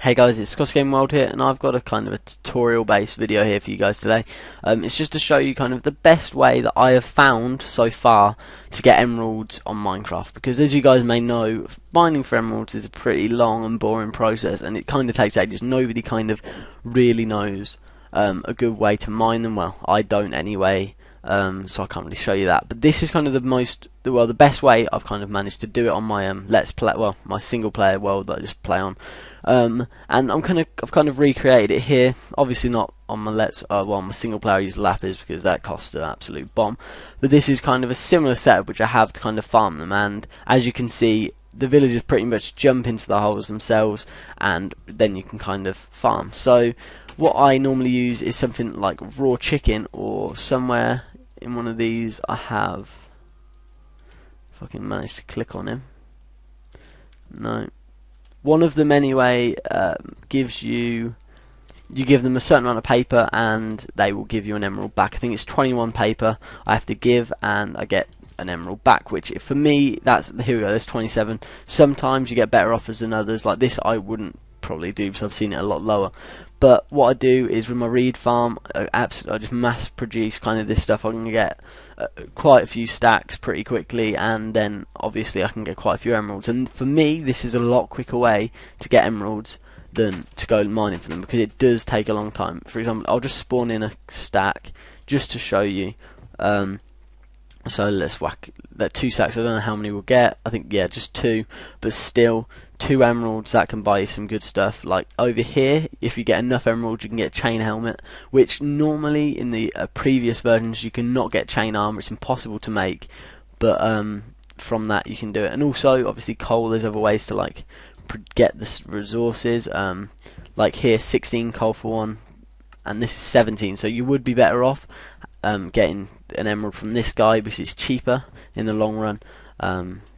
Hey guys, it's Scott Game World here, and I've got a kind of a tutorial based video here for you guys today. It's just to show you kind of the best way that I have found so far to get emeralds on Minecraft, because as you guys may know, mining for emeralds is a pretty long and boring process, and it kind of takes ages. Nobody kind of really knows a good way to mine them. Well, I don't anyway, so I can't really show you that, but this is kind of the best way I've kind of managed to do it on my Let's Play, well, my single player world that I just play on. And I've kind of recreated it here. Obviously not on my my single player I use lapis because that costs an absolute bomb. But this is kind of a similar setup which I have to kind of farm them, and as you can see, the villagers pretty much jump into the holes themselves, and then you can kind of farm. So what I normally use is something like raw chicken, or somewhere in one of these I have, if I can manage to click on him. No. One of them anyway gives you give them a certain amount of paper and they will give you an emerald back. I think it's 21 paper I have to give and I get an emerald back, which for me, here we go, there's 27. Sometimes you get better offers than others. Like this I wouldn't probably do because I've seen it a lot lower. But what I do is with my reed farm, I just mass produce kind of this stuff. I can get quite a few stacks pretty quickly, and then obviously I can get quite a few emeralds. And for me, this is a lot quicker way to get emeralds than to go mining for them, because it does take a long time. For example, I'll just spawn in a stack just to show you. So let's whack that 2 stacks. I don't know how many we'll get. I think, yeah, just 2, but still 2 emeralds, that can buy you some good stuff. Like over here, if you get enough emeralds, you can get a chain helmet, which normally in the previous versions you cannot get chain armor. It's impossible to make, but from that you can do it. And also obviously coal, there's other ways to like get the resources. Like here, 16 coal for one, and this is 17, so you would be better off getting an emerald from this guy, which is cheaper in the long run.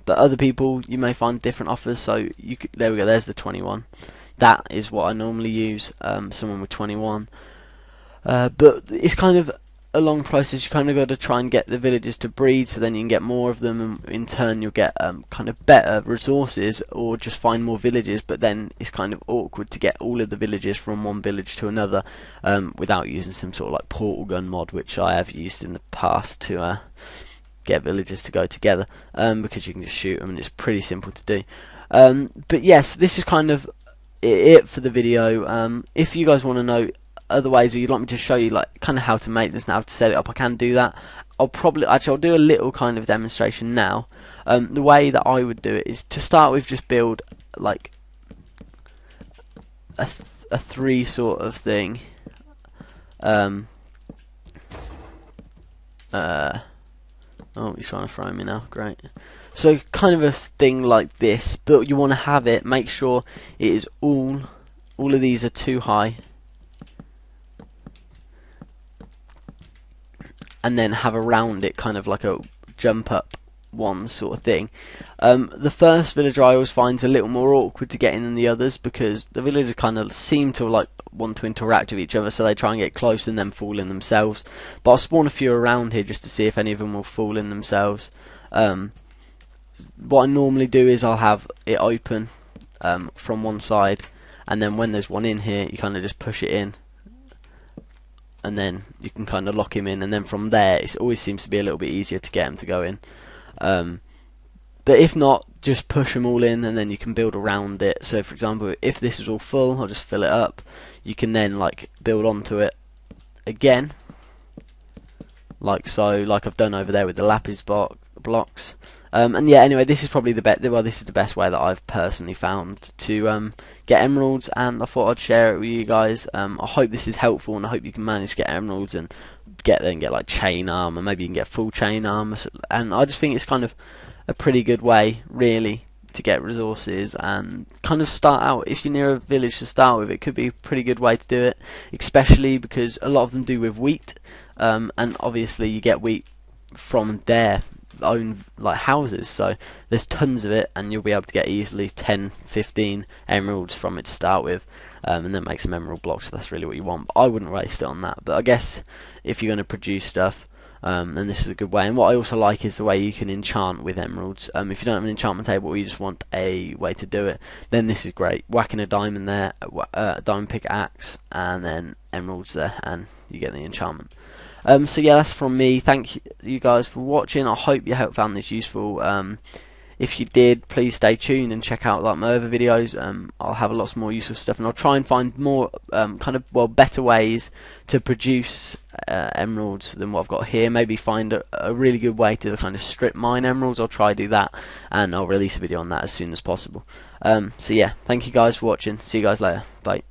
But other people, you may find different offers. So there we go. There's the 21. That is what I normally use. Someone with 21. But it's kind of a long process. You kind of got to try and get the villagers to breed, so then you can get more of them, and in turn you'll get kind of better resources, or just find more villages. But then it's kind of awkward to get all of the villagers from one village to another without using some sort of like portal gun mod, which I have used in the past to get villagers to go together, because you can just shoot them and it's pretty simple to do. But yes, this is kind of it for the video. If you guys want to know other ways, or you'd like me to show you like kind of how to make this and how to set it up, I can do that. I'll do a little kind of demonstration now. The way that I would do it is to start with, just build like a 3 sort of thing. Oh, he's trying to throw me now. Great. So kind of a thing like this, but you want to have it, make sure it is all of these are too high, and then have around it kind of like a jump up one sort of thing. The first villager I always find is a little more awkward to get in than the others, because the villagers kind of seem to like want to interact with each other, so they try and get close and then fall in themselves. But I'll spawn a few around here just to see if any of them will fall in themselves. What I normally do is I'll have it open from one side, and then when there's one in here, you kind of just push it in, and then you can kind of lock him in, and then from there it always seems to be a little bit easier to get him to go in. But if not, just push them all in, and then you can build around it. So for example, if this is all full, I'll just fill it up. You can then like build onto it again, like so, like I've done over there with the lapis blocks. And yeah, anyway, this is probably the best. Well, this is the best way that I've personally found to get emeralds, and I thought I'd share it with you guys. I hope this is helpful, and I hope you can manage to get emeralds and get like chain armor. Maybe you can get full chain armor, and I just think it's kind of a pretty good way, really, to get resources and kind of start out. If you're near a village to start with, it could be a pretty good way to do it, especially because a lot of them do with wheat, and obviously you get wheat from their own like houses, so there's tons of it, and you'll be able to get easily 10-15 emeralds from it to start with, and then make some emerald blocks if that's really what you want. But I wouldn't waste it on that. But I guess if you're going to produce stuff, and this is a good way. And what I also like is the way you can enchant with emeralds. If you don't have an enchantment table or you just want a way to do it, then this is great. Whacking a diamond there, a diamond pickaxe, and then emeralds there, and you get the enchantment. So yeah, that's from me. Thank you guys for watching. I hope you found this useful. If you did, please stay tuned and check out like my other videos. I'll have lots more useful stuff, and I'll try and find more better ways to produce emeralds than what I've got here. Maybe find a really good way to kind of strip mine emeralds. I'll try to do that, and I'll release a video on that as soon as possible. So yeah, thank you guys for watching. See you guys later. Bye.